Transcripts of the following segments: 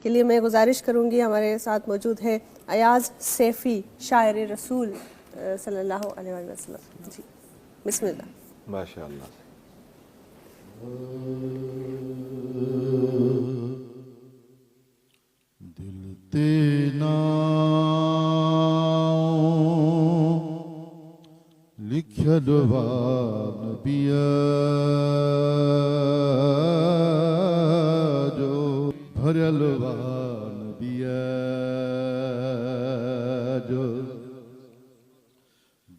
के लिए मैं गुजारिश करूँगी, हमारे साथ मौजूद है अयाज सैफ़ी, शायर रसूल सल्लल्लाहु अलैहि वसल्लम। जी बिस्मिल्लाह। माशाअल्लाह। दिल ते लिखल नबिया जो भरल नबिया जो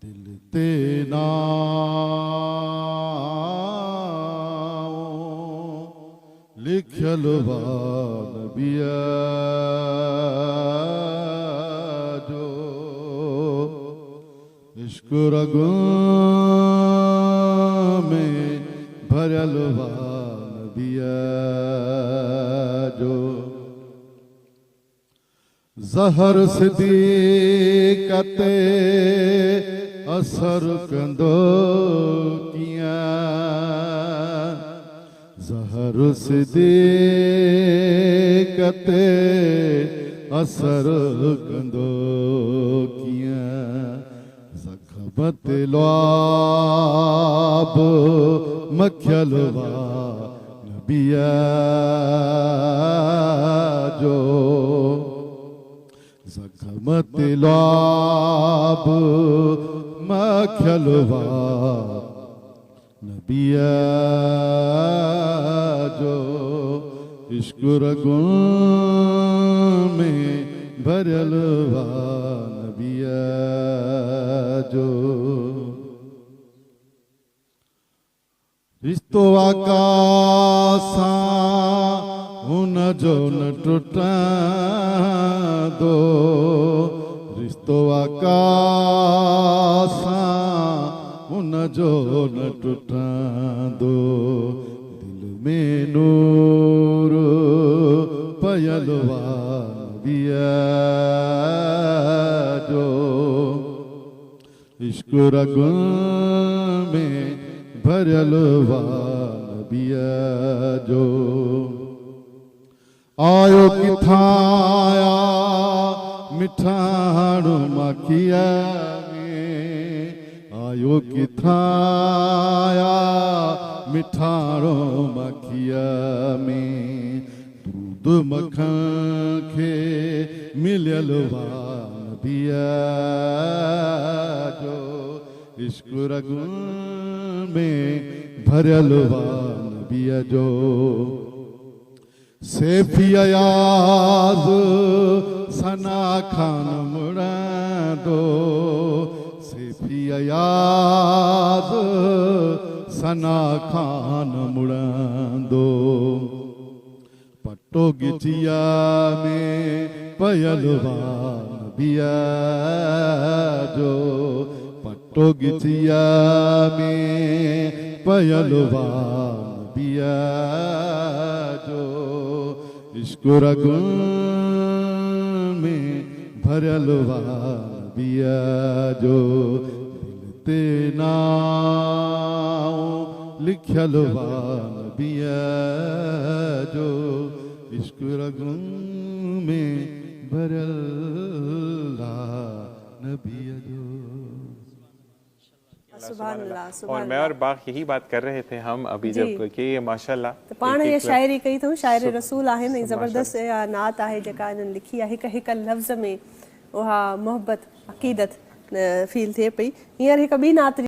दिल ते लिखल नबिया जो इश्क रगों में भरल नबिया जो ज़हर सिद्दीक़ते असर कंदो किया ज़हर सिद्दीक़ते असर कंदो किया ज़ख़मत लुआब मखियलवा नबिया जो ज़ख़मत लुआब मखियलवा नबिया जो इश्क रगों में भरलवा नबिया जो रिश्तो आका सां हुन जो न टुटा दो रिश्तो आका सां हुन जो न टुटा दो दिल में नूर पयलवा नबिया जो इश्क रगों में भरलवा नबिया जो आयो किथाया मिठाणो माखिया आयो किथाया मिठाणो माखिया में दूध मखण खे मिलियलवा नबिया जो इश्क रगों में भरलवा नबिया जो सैफ़ी अयाज सना खान मुड़ा दो सैफ़ी अयाज सना खान मुड़ा दो पट्टो गिचिया में पयलवा नबिया जो पट्टो गिचिया में पयलवा नबिया जो इश्क रगों में भरलवा नबिया जो दिल ते लिखलवा नबिया जो इश्क रगों में भरला नबिया जो। और मैं और बाग यही बात कर रहे थे हम अभी जब कि ये माशाल्लाह तो पाण ये शायरी कई अथऊं, शायर रसूल आहिनि, ज़बरदस्त नात आहे जेका इन्हनि लिखी आहे, हिक हिक लफ़्ज़ में उहा मोहब्बत अक़ीदत फील थिए पई। हींअर हिक ॿी नात